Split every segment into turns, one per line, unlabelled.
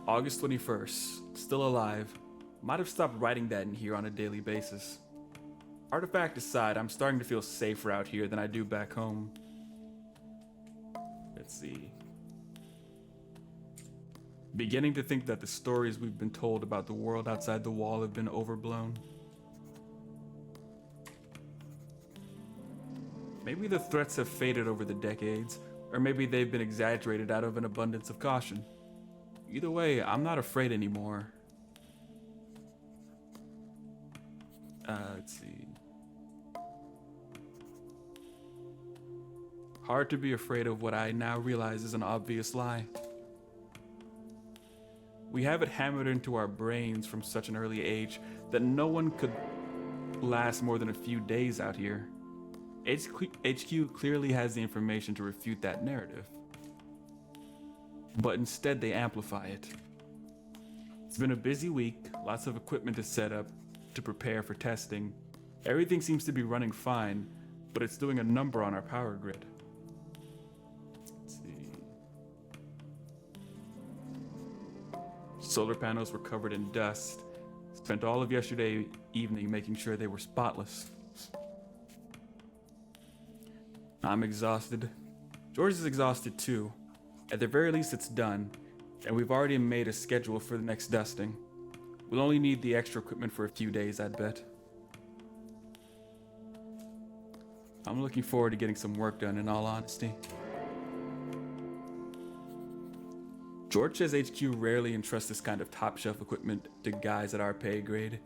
August 21st, still alive. Might have stopped writing that in here on a daily basis. Artifact aside, I'm starting to feel safer out here than I do back home. Let's see. Beginning to think that the stories we've been told about the world outside the wall have been overblown. Maybe the threats have faded over the decades, or maybe they've been exaggerated out of an abundance of caution. Either way, I'm not afraid anymore. Let's see. Hard to be afraid of what I now realize is an obvious lie. We have it hammered into our brains from such an early age that no one could last more than a few days out here. HQ clearly has the information to refute that narrative. But instead they amplify it. It's been a busy week, lots of equipment to set up to prepare for testing. Everything seems to be running fine, but it's doing a number on our power grid. Let's see. Solar panels were covered in dust. Spent all of yesterday evening making sure they were spotless. I'm exhausted. George is exhausted too. At the very least it's done, and we've already made a schedule for the next dusting. We'll only need the extra equipment for a few days, I'd bet. I'm looking forward to getting some work done, in all honesty. George says HQ rarely entrusts this kind of top-shelf equipment to guys at our pay grade.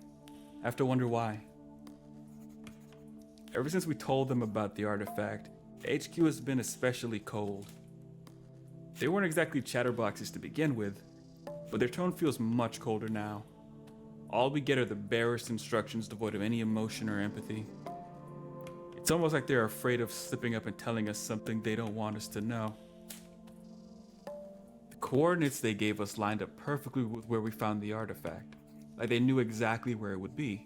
I have to wonder why. Ever since we told them about the artifact, HQ has been especially cold. They weren't exactly chatterboxes to begin with, but their tone feels much colder now. All we get are the barest instructions devoid of any emotion or empathy. It's almost like they're afraid of slipping up and telling us something they don't want us to know. The coordinates they gave us lined up perfectly with where we found the artifact, like they knew exactly where it would be.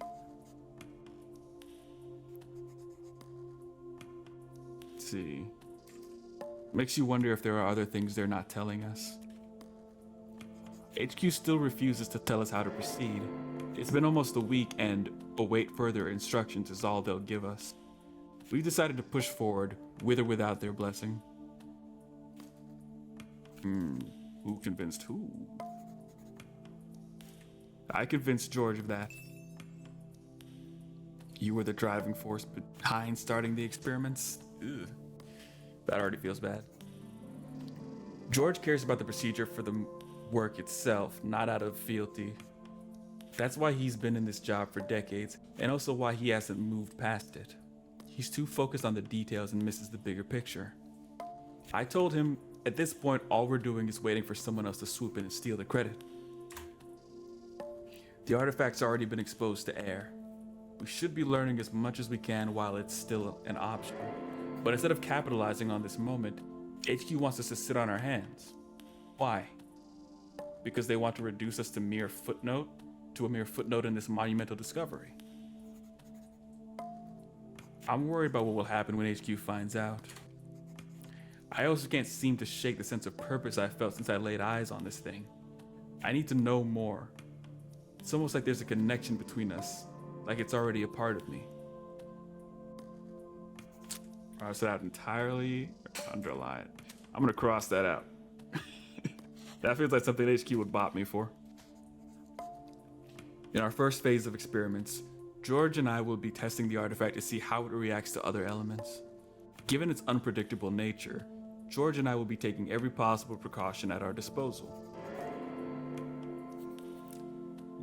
Let's see. Makes you wonder if there are other things they're not telling us. HQ still refuses to tell us how to proceed. It's been almost a week and await further instructions is all they'll give us. We've decided to push forward, with or without their blessing. Who convinced who? I convinced George of that. You were the driving force behind starting the experiments? Ugh. That already feels bad. George cares about the procedure for the work itself, not out of fealty. That's why he's been in this job for decades, and also why he hasn't moved past it. He's too focused on the details and misses the bigger picture. I told him, at this point, all we're doing is waiting for someone else to swoop in and steal the credit. The artifact's already been exposed to air. We should be learning as much as we can while it's still an option. But instead of capitalizing on this moment, HQ wants us to sit on our hands. Why? Because they want to reduce us to a mere footnote in this monumental discovery. I'm worried about what will happen when HQ finds out. I also can't seem to shake the sense of purpose I felt since I laid eyes on this thing. I need to know more. It's almost like there's a connection between us, like it's already a part of me. Cross that out entirely, underline. I'm gonna cross that out. That feels like something HQ would bop me for. In our first phase of experiments, George and I will be testing the artifact to see how it reacts to other elements. Given its unpredictable nature, George and I will be taking every possible precaution at our disposal.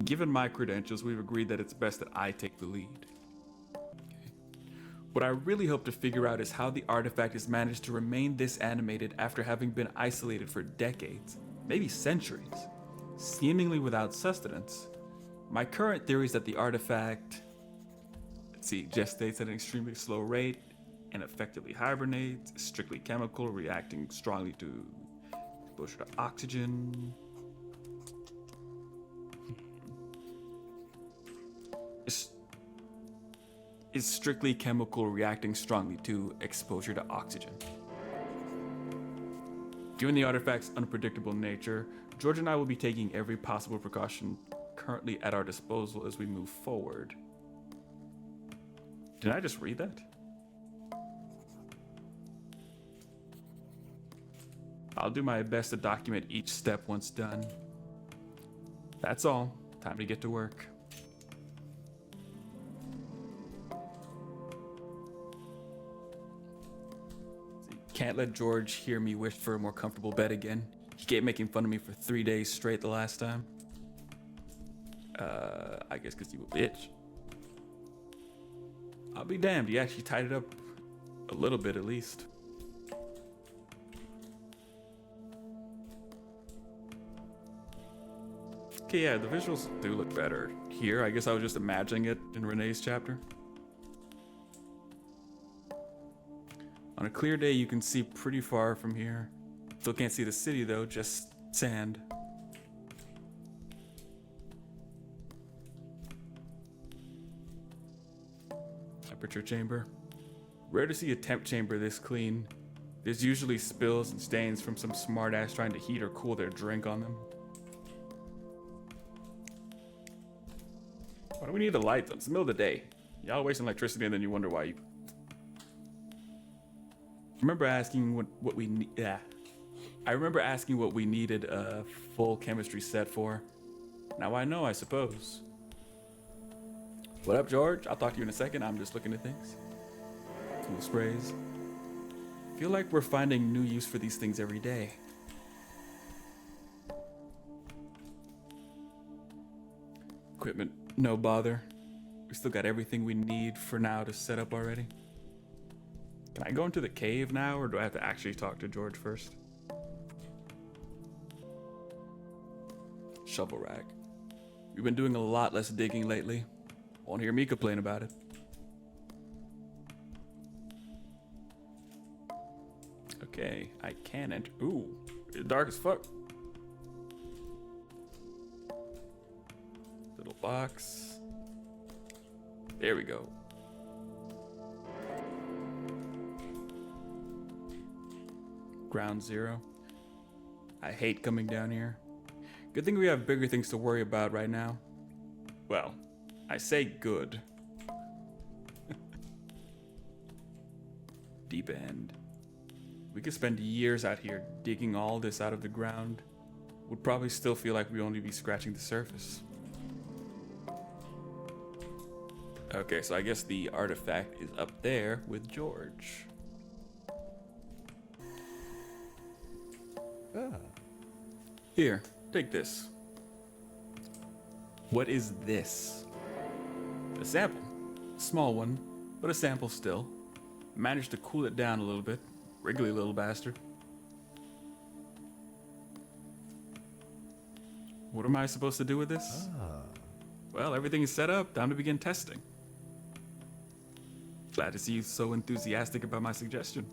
Given my credentials, we've agreed that it's best that I take the lead. What I really hope to figure out is how the artifact has managed to remain this animated after having been isolated for decades, maybe centuries, seemingly without sustenance. My current theory is that the artifact, gestates at an extremely slow rate and effectively hibernates, is strictly chemical, reacting strongly to exposure to oxygen. Is strictly chemical, reacting strongly to exposure to oxygen. Given the artifact's unpredictable nature, George and I will be taking every possible precaution currently at our disposal as we move forward. Did I just read that? I'll do my best to document each step once done. That's all. Time to get to work. Can't let George hear me wish for a more comfortable bed again. He kept making fun of me for 3 days straight the last time. I guess because you a bitch. I'll be damned, he actually tied it up a little bit at least. Okay, yeah, the visuals do look better here. I guess I was just imagining it in Renee's chapter. On a clear day, you can see pretty far from here. Still can't see the city though, just sand. Temperature chamber. Rare to see a temp chamber this clean. There's usually spills and stains from some smartass trying to heat or cool their drink on them. Why do we need the lights on? It's the middle of the day. Y'all wasting electricity and then you wonder why you... Remember asking what we need. Yeah. I remember asking what we needed a full chemistry set for. Now I know, I suppose. What up, George? I'll talk to you in a second. I'm just looking at things. Cool sprays. Feel like we're finding new use for these things every day. Equipment, no bother. We still got everything we need for now to set up already. Can I go into the cave now, or do I have to actually talk to George first? Shovel rack. We've been doing a lot less digging lately. Won't hear me complain about it. Okay, I can enter. Ooh, it's dark as fuck. Little box. There we go. Ground zero. I hate coming down here. Good thing we have bigger things to worry about right now. Well, I say good. Deep end. We could spend years out here digging all this out of the ground. Would probably still feel like we only be scratching the surface. Okay, so I guess the artifact is up there with George. Here, take this. What is this? A sample. Small one, but a sample still. Managed to cool it down a little bit. Wriggly little bastard. What am I supposed to do with this? Well, everything is set up. Time to begin testing. Glad to see you so enthusiastic about my suggestion.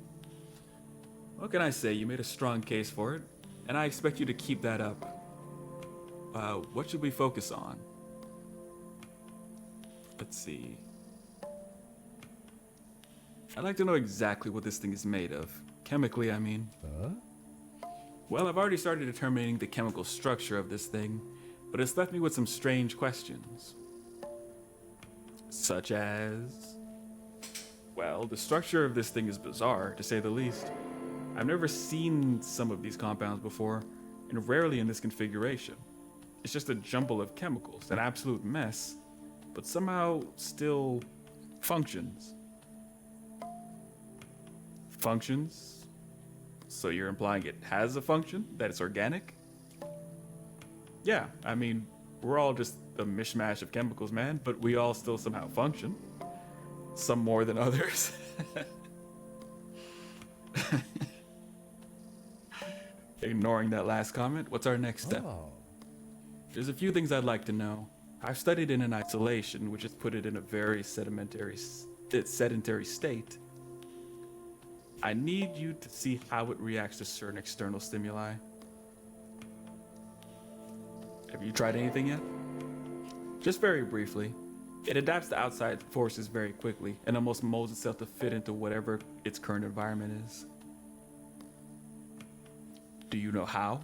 What can I say? You made a strong case for it, and I expect you to keep that up. What should we focus on? Let's see. I'd like to know exactly what this thing is made of. Chemically, I mean. Well, I've already started determining the chemical structure of this thing, but it's left me with some strange questions. Such as... Well, the structure of this thing is bizarre, to say the least. I've never seen some of these compounds before, and rarely in this configuration. It's just a jumble of chemicals, an absolute mess, but somehow still functions. Functions? So you're implying it has a function? That it's organic? Yeah, I mean, we're all just a mishmash of chemicals, man, but we all still somehow function. Some more than others. Ignoring that last comment, what's our next step? There's a few things I'd like to know. I've studied it in isolation, which has put it in a very sedentary state. I need you to see how it reacts to certain external stimuli. Have you tried anything yet? Just very briefly. It adapts to outside forces very quickly and almost molds itself to fit into whatever its current environment is. Do you know how?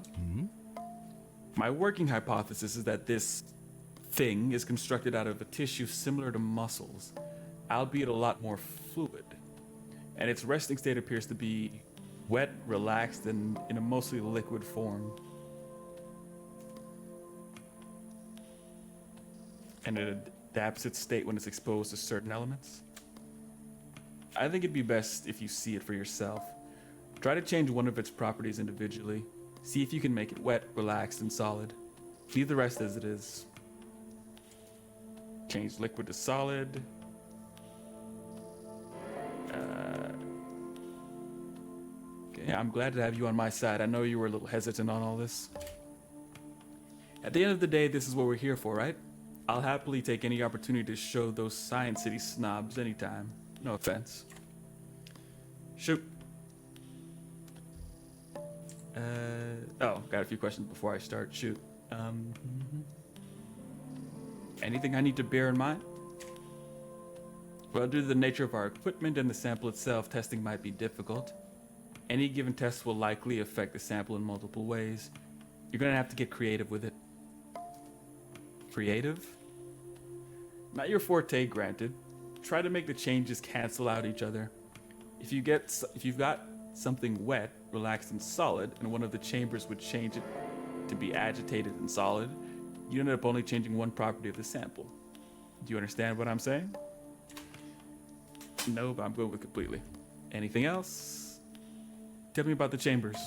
My working hypothesis is that this thing is constructed out of a tissue similar to muscles, albeit a lot more fluid. And its resting state appears to be wet, relaxed, and in a mostly liquid form. And it adapts its state when it's exposed to certain elements. I think it'd be best if you see it for yourself. Try to change one of its properties individually. See if you can make it wet, relaxed, and solid. Leave the rest as it is. Change liquid to solid. Okay, I'm glad to have you on my side. I know you were a little hesitant on all this. At the end of the day, this is what we're here for, right? I'll happily take any opportunity to show those Science City snobs anytime. No offense. Shoot. Got a few questions before I start. Shoot. Anything I need to bear in mind? Well, due to the nature of our equipment and the sample itself, testing might be difficult. Any given test will likely affect the sample in multiple ways. You're gonna have to get creative with it. Creative? Not your forte, granted. Try to make the changes cancel out each other. If you've got something wet, relaxed, and solid, and one of the chambers would change it to be agitated and solid, you end up only changing one property of the sample. Do you understand what I'm saying? No, but I'm going with completely. Anything else? Tell me about the chambers.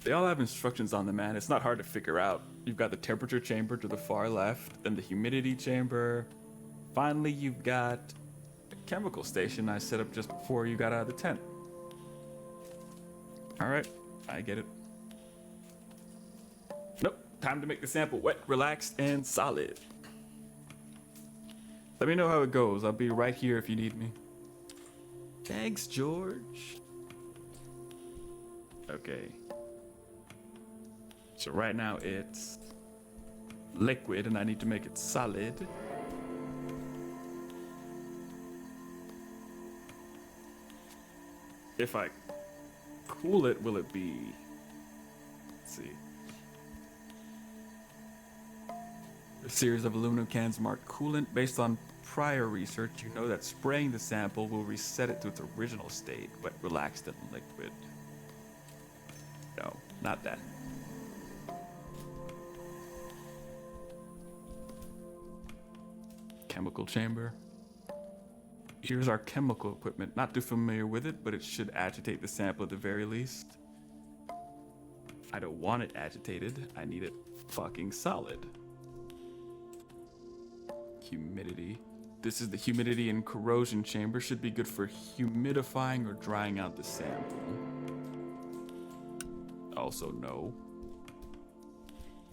They all have instructions on them, man. It's not hard to figure out. You've got the temperature chamber to the far left, then the humidity chamber. Finally, you've got a chemical station I set up just before you got out of the tent. All right, I get it. Nope, time to make the sample wet, relaxed, and solid. Let me know how it goes. I'll be right here if you need me. Thanks, George. Okay. So right now it's liquid and I need to make it solid. If I cool it, will it be... Let's see. A series of aluminum cans marked coolant. Based on prior research, you know that spraying the sample will reset it to its original state, wet, relaxed, and liquid. No, not that. Chemical chamber. Here's our chemical equipment. Not too familiar with it, but it should agitate the sample at the very least. I don't want it agitated. I need it fucking solid. Humidity. This is the humidity and corrosion chamber. Should be good for humidifying or drying out the sample. Also no.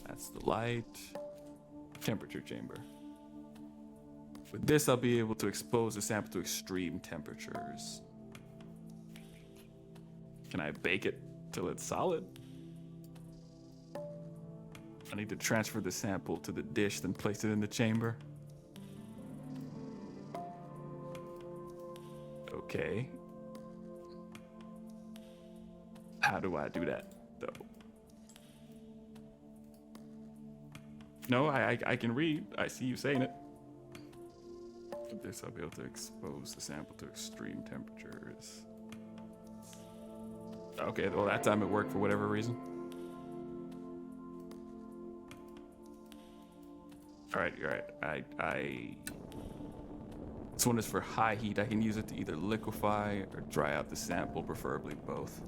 That's the light. Temperature chamber. With this, I'll be able to expose the sample to extreme temperatures. Can I bake it till it's solid? I need to transfer the sample to the dish, then place it in the chamber. Okay. How do I do that, though? No, I can read. I see you saying it. With this, I'll be able to expose the sample to extreme temperatures. Okay, well, that time it worked for whatever reason. All right, you're right. This one is for high heat. I can use it to either liquefy or dry out the sample, preferably both.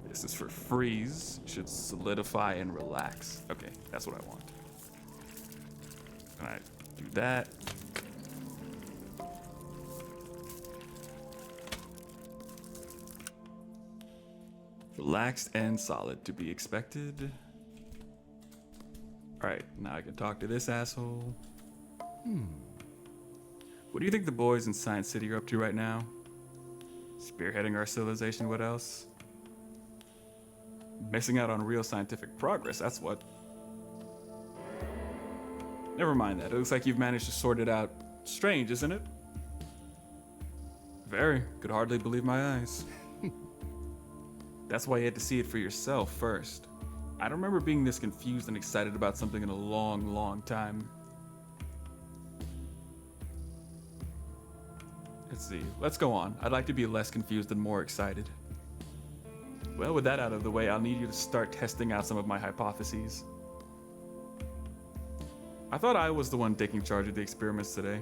This is for freeze. It should solidify and relax. Okay, that's what I want. All right, do that. Relaxed and solid to be expected. All right, now I can talk to this asshole. What do you think the boys in Science City are up to right now? Spearheading our civilization, what else? Missing out on real scientific progress, that's what. Never mind that, it looks like you've managed to sort it out. Strange, isn't it? Very, could hardly believe my eyes. That's why you had to see it for yourself first. I don't remember being this confused and excited about something in a long, long time. Let's see. Let's go on. I'd like to be less confused and more excited. Well, with that out of the way, I'll need you to start testing out some of my hypotheses. I thought I was the one taking charge of the experiments today.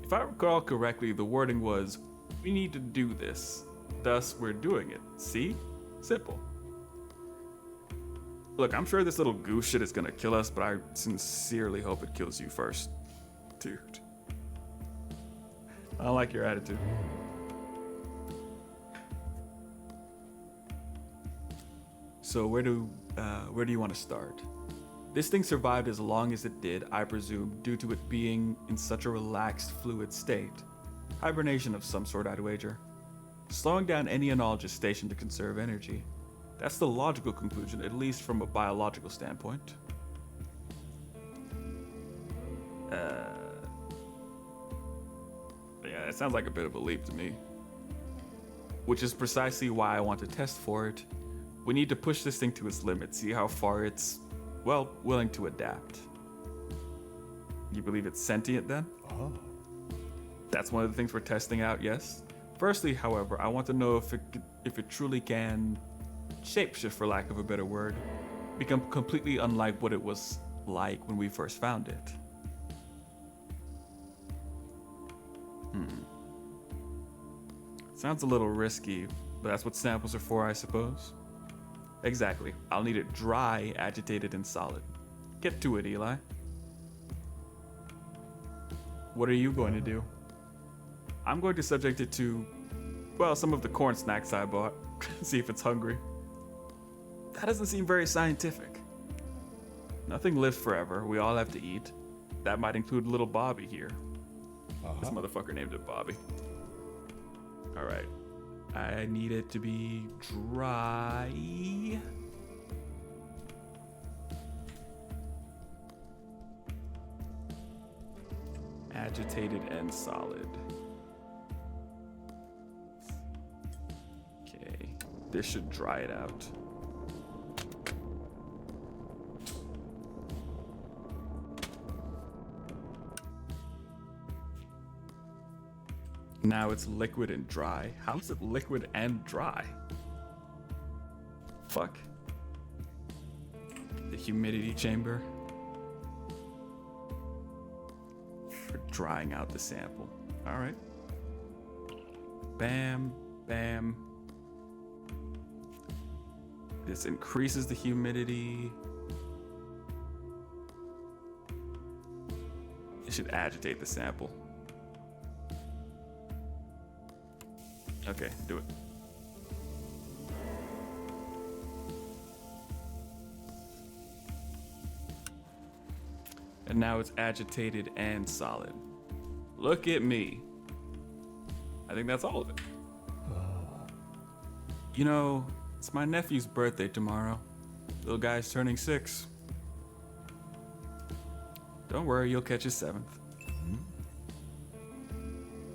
If I recall correctly, the wording was, we need to do this. Thus, we're doing it. See? Simple. Look, I'm sure this little goose shit is gonna kill us, but I sincerely hope it kills you first. Dude. I don't like your attitude. So where do you want to start? This thing survived as long as it did, I presume, due to it being in such a relaxed, fluid state. Hibernation of some sort, I'd wager. Slowing down any and all gestation to conserve energy. That's the logical conclusion, at least from a biological standpoint. Yeah, it sounds like a bit of a leap to me. Which is precisely why I want to test for it. We need to push this thing to its limit, see how far it's, well, willing to adapt. You believe it's sentient then? Oh. That's one of the things we're testing out, yes? Firstly, however, I want to know if it truly can shapeshift, for lack of a better word, become completely unlike what it was like when we first found it. Sounds a little risky, but that's what samples are for, I suppose. Exactly. I'll need it dry, agitated, and solid. Get to it, Eli. What are you going to do? I'm going to subject it to, well, some of the corn snacks I bought. See if it's hungry. That doesn't seem very scientific. Nothing lives forever. We all have to eat. That might include little Bobby here. This motherfucker named it Bobby. Alright. I need it to be dry. Agitated and solid. Okay. This should dry it out. Now it's liquid and dry. How is it liquid and dry? Fuck. The humidity chamber. For drying out the sample. Alright. Bam, bam. This increases the humidity. It should agitate the sample. Okay, do it. And now it's agitated and solid. Look at me. I think that's all of it. You know, it's my nephew's birthday tomorrow. Little guy's turning 6. Don't worry, you'll catch his 7th.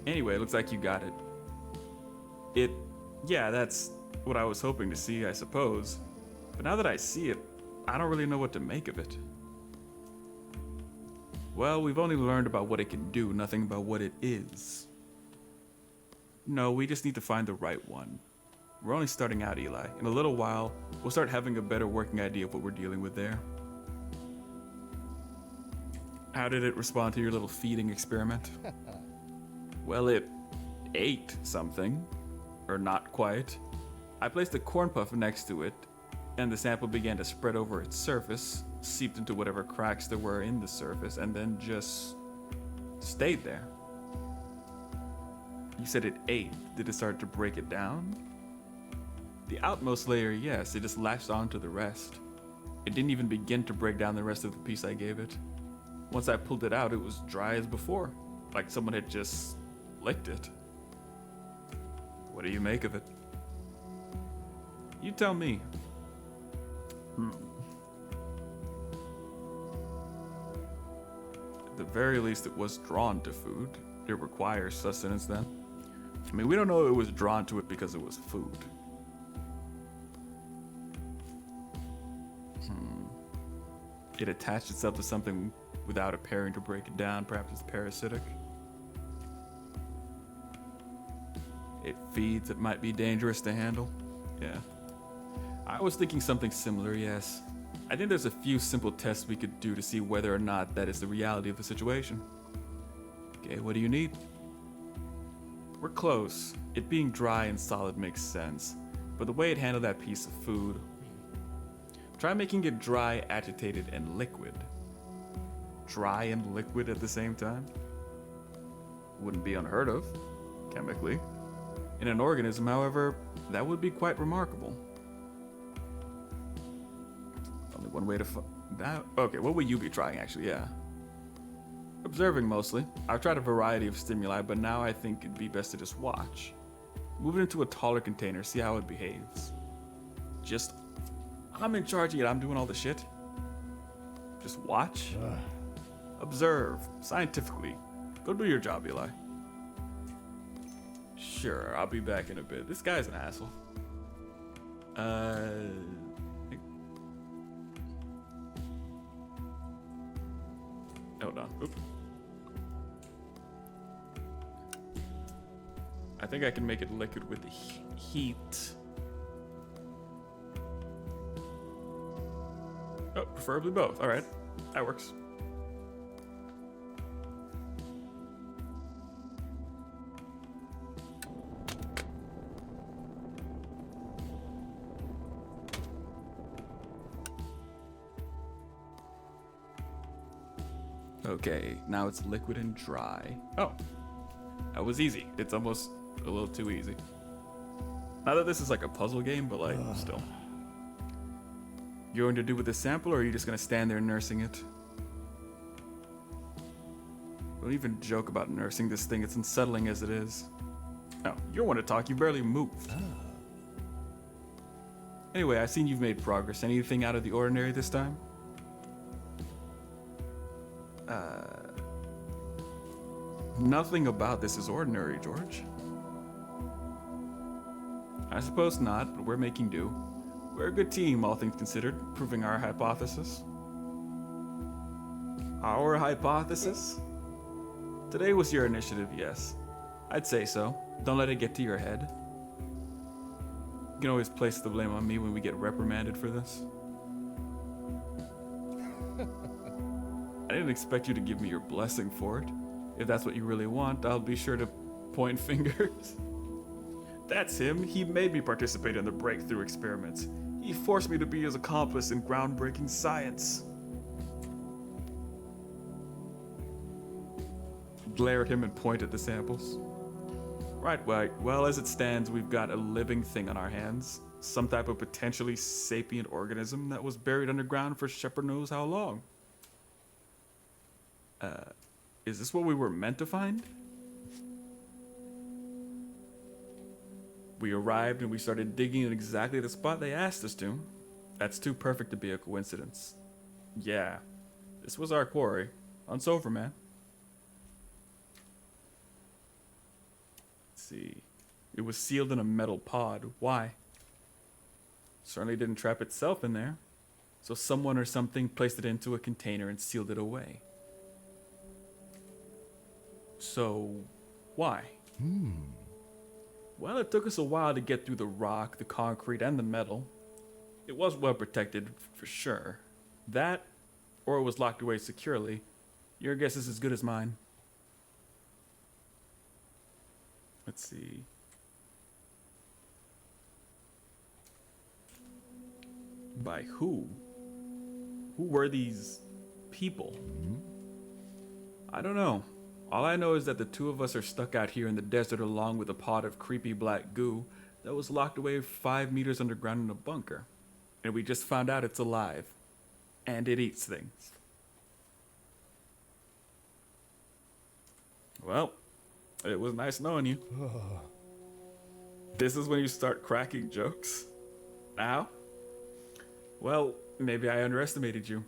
Anyway, looks like you got it. Yeah, that's what I was hoping to see, I suppose. But now that I see it, I don't really know what to make of it. Well, we've only learned about what it can do, nothing about what it is. No, we just need to find the right one. We're only starting out, Eli. In a little while, we'll start having a better working idea of what we're dealing with there. How did it respond to your little feeding experiment? Well, it ate something. Or not quite. I placed a corn puff next to it, and the sample began to spread over its surface, seeped into whatever cracks there were in the surface, and then just stayed there. You said it ate. Did it start to break it down? The outmost layer, yes, it just latched onto the rest. It didn't even begin to break down the rest of the piece I gave it. Once I pulled it out, it was dry as before, like someone had just licked it. What do you make of it? You tell me. At the very least, it was drawn to food. It requires sustenance then. I mean, we don't know it was drawn to it because it was food. It attached itself to something without appearing to break it down. Perhaps it's parasitic. It feeds. It might be dangerous to handle. Yeah. I was thinking something similar, yes. I think there's a few simple tests we could do to see whether or not that is the reality of the situation. Okay, what do you need? We're close. It being dry and solid makes sense, but the way it handled that piece of food... Try making it dry, agitated, and liquid. Dry and liquid at the same time? Wouldn't be unheard of, chemically. In an organism, however, that would be quite remarkable. Only one way to find that. Okay, what would you be trying, actually? Yeah. Observing, mostly. I've tried a variety of stimuli, but now I think it'd be best to just watch. Move it into a taller container, see how it behaves. Just... I'm in charge yet, I'm doing all the shit. Just watch. Observe. Scientifically. Go do your job, Eli. Sure, I'll be back in a bit. This guy's an asshole. Hold on. Oop. I think I can make it liquid with the heat. Oh, preferably both. All right, that works. Okay, now it's liquid and dry. Oh, that was easy. It's almost a little too easy. Not that this is like a puzzle game, but like, still. You going to do with this sample, or are you just gonna stand there nursing it? Don't even joke about nursing this thing. It's unsettling as it is. No, you don't want to talk. You barely moved. Anyway, I've seen you've made progress. Anything out of the ordinary this time? Nothing about this is ordinary, George. I suppose not, but we're making do. We're a good team, all things considered, proving our hypothesis. Our hypothesis? Today was your initiative, yes. I'd say so. Don't let it get to your head. You can always place the blame on me when we get reprimanded for this. I didn't expect you to give me your blessing for it. If that's what you really want, I'll be sure to point fingers. That's him. He made me participate in the breakthrough experiments. He forced me to be his accomplice in groundbreaking science. Glare at him and point at the samples. Right, well, as it stands, we've got a living thing on our hands. Some type of potentially sapient organism that was buried underground for shepherd knows how long. Is this what we were meant to find? We arrived and we started digging in exactly the spot they asked us to. That's too perfect to be a coincidence. Yeah, this was our quarry. Once over, man. Let's see. It was sealed in a metal pod. Why? Certainly didn't trap itself in there. So someone or something placed it into a container and sealed it away. So, why? Well, it took us a while to get through the rock, the concrete, and the metal. It was well protected, for sure. That, or it was locked away securely. Your guess is as good as mine. Let's see. By who? Who were these people? I don't know. All I know is that the two of us are stuck out here in the desert along with a pot of creepy black goo that was locked away 5 meters underground in a bunker. And we just found out it's alive. And it eats things. Well, it was nice knowing you. This is when you start cracking jokes? Now? Well, maybe I underestimated you.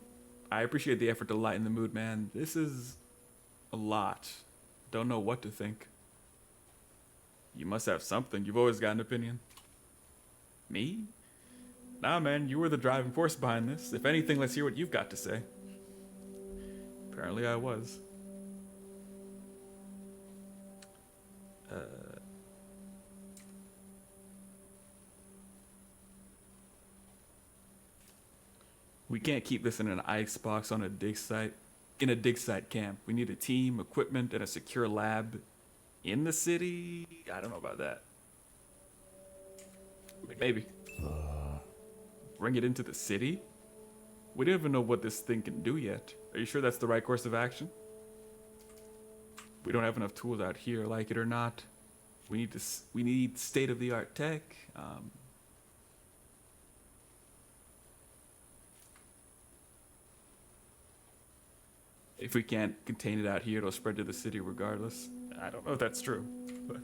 I appreciate the effort to lighten the mood, man. This is a lot. Don't know what to think. You must have something. You've always got an opinion. Me? Nah, man, you were the driving force behind this. If anything, let's hear what you've got to say. Apparently I was. We can't keep this in an icebox on a dig site. In a dig site camp, we need a team, equipment, and a secure lab in the city. I don't know about that. Maybe. Bring it into the city? We don't even know what this thing can do yet. Are you sure that's the right course of action? We don't have enough tools out here, like it or not. We need state-of-the-art tech. If we can't contain it out here, it'll spread to the city regardless. I don't know if that's true, but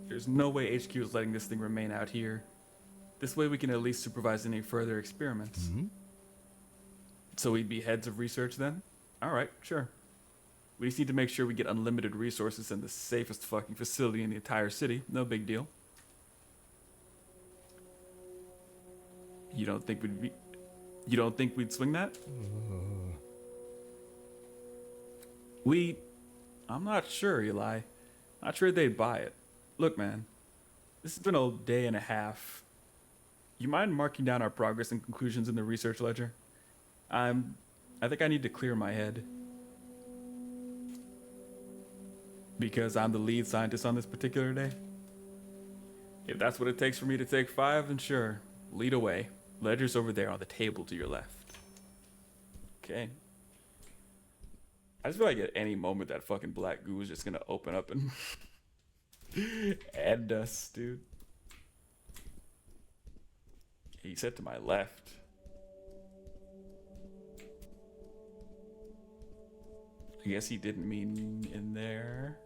there's no way HQ is letting this thing remain out here. This way we can at least supervise any further experiments.
Mm-hmm.
So we'd be heads of research then? Alright, sure. We just need to make sure we get unlimited resources and the safest fucking facility in the entire city. No big deal. You don't think we'd swing that? I'm not sure, Eli. Not sure they'd buy it. Look, man, this has been a day and a half. You mind marking down our progress and conclusions in the research ledger? I think I need to clear my head. Because I'm the lead scientist on this particular day. If that's what it takes for me to take 5, then sure. Lead away. Ledger's over there on the table to your left. Okay. I just feel like at any moment that fucking black goo is just gonna open up and end us, dude. He said to my left. I guess he didn't mean in there.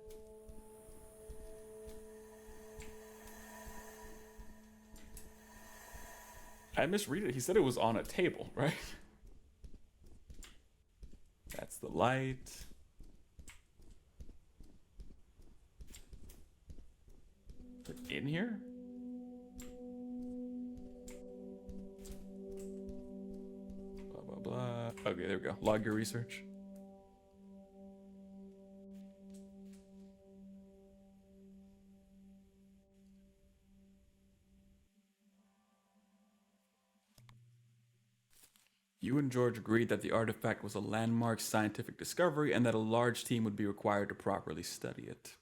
I misread it. He said it was on a table, right? That's the light. But in here? Blah, blah, blah. Okay, there we go. Log your research. You and George agreed that the artifact was a landmark scientific discovery and that a large team would be required to properly study it.